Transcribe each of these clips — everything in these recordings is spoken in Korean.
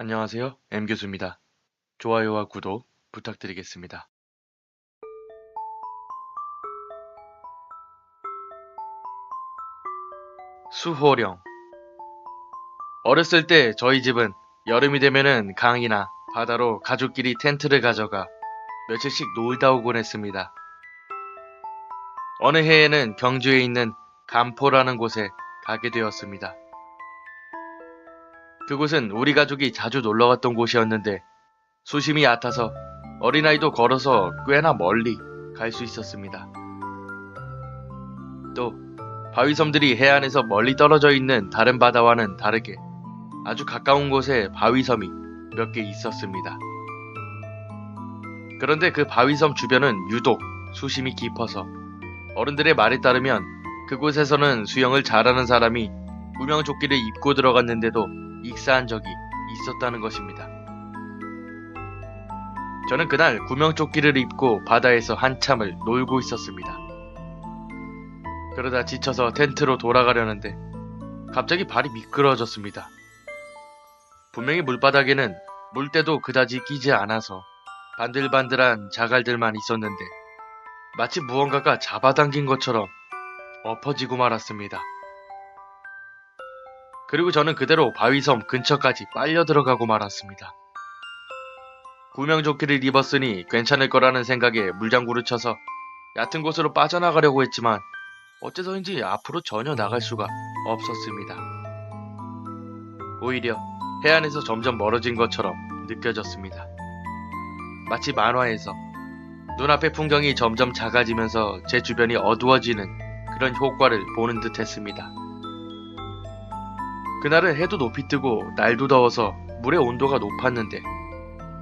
안녕하세요. M교수입니다. 좋아요와 구독 부탁드리겠습니다. 수호령. 어렸을 때 저희 집은 여름이 되면은 강이나 바다로 가족끼리 텐트를 가져가 며칠씩 놀다 오곤 했습니다. 어느 해에는 경주에 있는 간포라는 곳에 가게 되었습니다. 그곳은 우리 가족이 자주 놀러 갔던 곳이었는데 수심이 얕아서 어린아이도 걸어서 꽤나 멀리 갈 수 있었습니다. 또 바위섬들이 해안에서 멀리 떨어져 있는 다른 바다와는 다르게 아주 가까운 곳에 바위섬이 몇 개 있었습니다. 그런데 그 바위섬 주변은 유독 수심이 깊어서 어른들의 말에 따르면 그곳에서는 수영을 잘하는 사람이 구명조끼를 입고 들어갔는데도 익사한 적이 있었다는 것입니다. 저는 그날 구명조끼를 입고 바다에서 한참을 놀고 있었습니다. 그러다 지쳐서 텐트로 돌아가려는데 갑자기 발이 미끄러졌습니다. 분명히 물바닥에는 물때도 그다지 끼지 않아서 반들반들한 자갈들만 있었는데 마치 무언가가 잡아당긴 것처럼 엎어지고 말았습니다. 그리고 저는 그대로 바위섬 근처까지 빨려 들어가고 말았습니다. 구명조끼를 입었으니 괜찮을 거라는 생각에 물장구를 쳐서 얕은 곳으로 빠져나가려고 했지만 어째서인지 앞으로 전혀 나갈 수가 없었습니다. 오히려 해안에서 점점 멀어진 것처럼 느껴졌습니다. 마치 만화에서 눈앞의 풍경이 점점 작아지면서 제 주변이 어두워지는 그런 효과를 보는 듯 했습니다. 그날은 해도 높이 뜨고 날도 더워서 물의 온도가 높았는데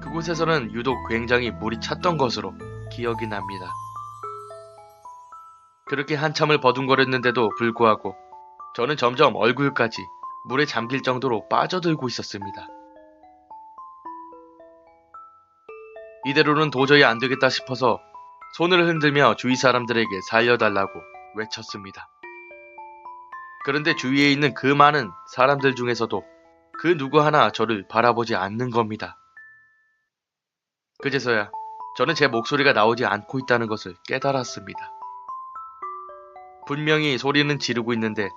그곳에서는 유독 굉장히 물이 찼던 것으로 기억이 납니다. 그렇게 한참을 버둥거렸는데도 불구하고 저는 점점 얼굴까지 물에 잠길 정도로 빠져들고 있었습니다. 이대로는 도저히 안 되겠다 싶어서 손을 흔들며 주위 사람들에게 살려달라고 외쳤습니다. 그런데 주위에 있는 그 많은 사람들 중에서도 그 누구 하나 저를 바라보지 않는 겁니다. 그제서야 저는 제 목소리가 나오지 않고 있다는 것을 깨달았습니다. 분명히 소리는 지르고 있는데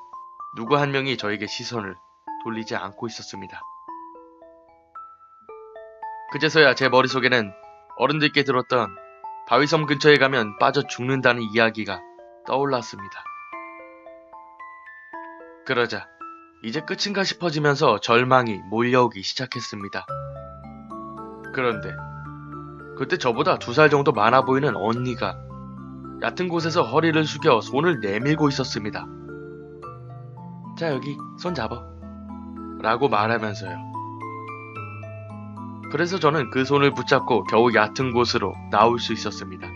누구 한 명이 저에게 시선을 돌리지 않고 있었습니다. 그제서야 제 머릿속에는 어른들께 들었던 바위섬 근처에 가면 빠져 죽는다는 이야기가 떠올랐습니다. 그러자 이제 끝인가 싶어지면서 절망이 몰려오기 시작했습니다. 그런데 그때 저보다 2살 정도 많아 보이는 언니가 얕은 곳에서 허리를 숙여 손을 내밀고 있었습니다. 자, 여기 손 잡아 라고 말하면서요. 그래서 저는 그 손을 붙잡고 겨우 얕은 곳으로 나올 수 있었습니다.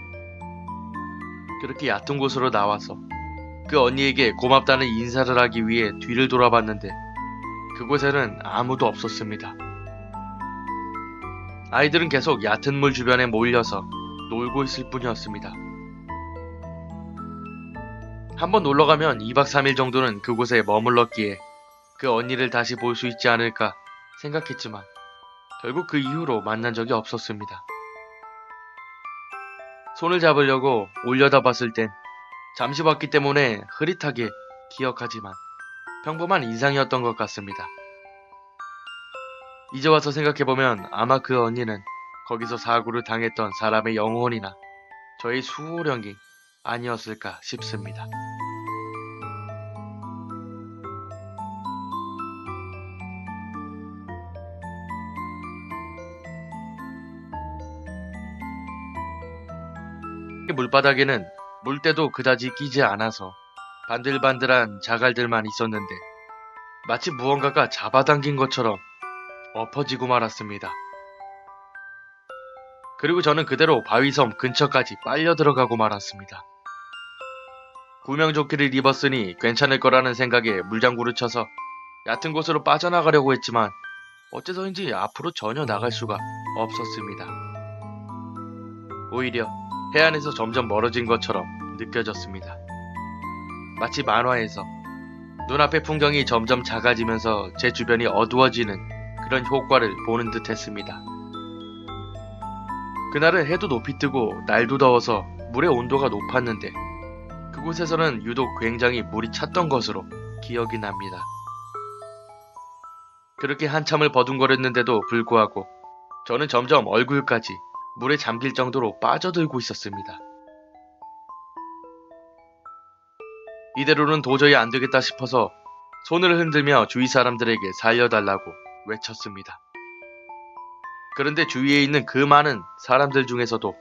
그렇게 얕은 곳으로 나와서 그 언니에게 고맙다는 인사를 하기 위해 뒤를 돌아봤는데 그곳에는 아무도 없었습니다. 아이들은 계속 얕은 물 주변에 몰려서 놀고 있을 뿐이었습니다. 한번 놀러가면 2박 3일 정도는 그곳에 머물렀기에 그 언니를 다시 볼 수 있지 않을까 생각했지만 결국 그 이후로 만난 적이 없었습니다. 손을 잡으려고 올려다 봤을 땐 잠시 봤기 때문에 흐릿하게 기억하지만 평범한 인상이었던 것 같습니다. 이제 와서 생각해보면 아마 그 언니는 거기서 사고를 당했던 사람의 영혼이나 저의 수호령이 아니었을까 싶습니다. 물바닥에는 물때도 그다지 끼지 않아서 반들반들한 자갈들만 있었는데 마치 무언가가 잡아당긴 것처럼 엎어지고 말았습니다. 그리고 저는 그대로 바위섬 근처까지 빨려 들어가고 말았습니다. 구명조끼를 입었으니 괜찮을 거라는 생각에 물장구를 쳐서 얕은 곳으로 빠져나가려고 했지만 어째서인지 앞으로 전혀 나갈 수가 없었습니다. 오히려 해안에서 점점 멀어진 것처럼 느껴졌습니다. 마치 만화에서 눈앞의 풍경이 점점 작아지면서 제 주변이 어두워지는 그런 효과를 보는 듯 했습니다. 그날은 해도 높이 뜨고 날도 더워서 물의 온도가 높았는데 그곳에서는 유독 굉장히 물이 찼던 것으로 기억이 납니다. 그렇게 한참을 버둥거렸는데도 불구하고 저는 점점 얼굴까지 물에 잠길 정도로 빠져들고 있었습니다. 이대로는 도저히 안 되겠다 싶어서 손을 흔들며 주위 사람들에게 살려달라고 외쳤습니다. 그런데 주위에 있는 그 많은 사람들 중에서도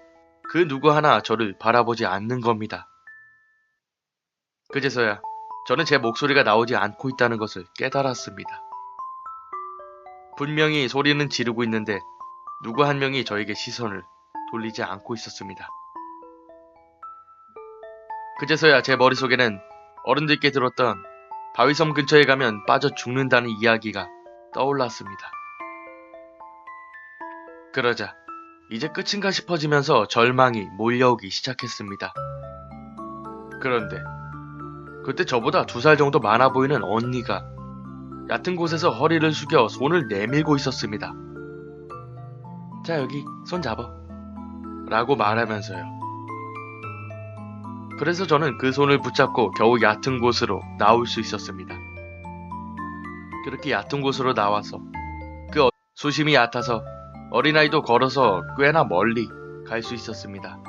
그 누구 하나 저를 바라보지 않는 겁니다. 그제서야 저는 제 목소리가 나오지 않고 있다는 것을 깨달았습니다. 분명히 소리는 지르고 있는데 누구 한 명이 저에게 시선을 돌리지 않고 있었습니다. 그제서야 제 머릿속에는 어른들께 들었던 바위섬 근처에 가면 빠져 죽는다는 이야기가 떠올랐습니다. 그러자 이제 끝인가 싶어지면서 절망이 몰려오기 시작했습니다. 그런데 그때 저보다 2살 정도 많아 보이는 언니가 얕은 곳에서 허리를 숙여 손을 내밀고 있었습니다. 자, 여기 손 잡아 라고 말하면서요. 그래서 저는 그 손을 붙잡고 겨우 얕은 곳으로 나올 수 있었습니다. 그렇게 얕은 곳으로 나와서 수심이 얕아서 어린아이도 걸어서 꽤나 멀리 갈 수 있었습니다.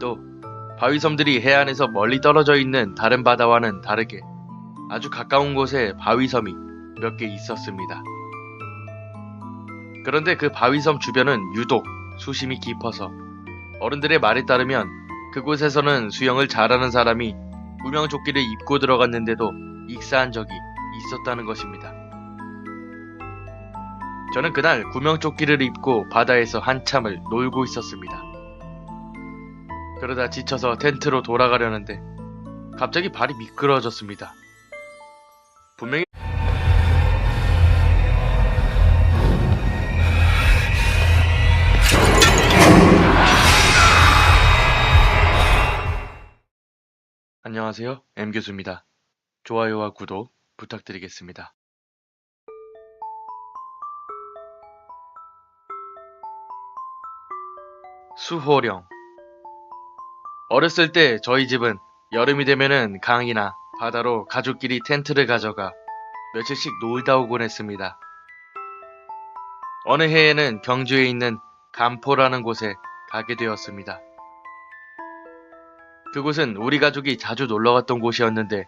또 바위섬들이 해안에서 멀리 떨어져 있는 다른 바다와는 다르게 아주 가까운 곳에 바위섬이 몇 개 있었습니다. 그런데 그 바위섬 주변은 유독 수심이 깊어서 어른들의 말에 따르면 그곳에서는 수영을 잘하는 사람이 구명조끼를 입고 들어갔는데도 익사한 적이 있었다는 것입니다. 저는 그날 구명조끼를 입고 바다에서 한참을 놀고 있었습니다. 그러다 지쳐서 텐트로 돌아가려는데 갑자기 발이 미끄러졌습니다. 분명히 안녕하세요, M교수입니다. 좋아요와 구독 부탁드리겠습니다. 수호령. 어렸을 때 저희 집은 여름이 되면은 강이나 바다로 가족끼리 텐트를 가져가 며칠씩 놀다 오곤 했습니다. 어느 해에는 경주에 있는 간포라는 곳에 가게 되었습니다. 그곳은 우리 가족이 자주 놀러갔던 곳이었는데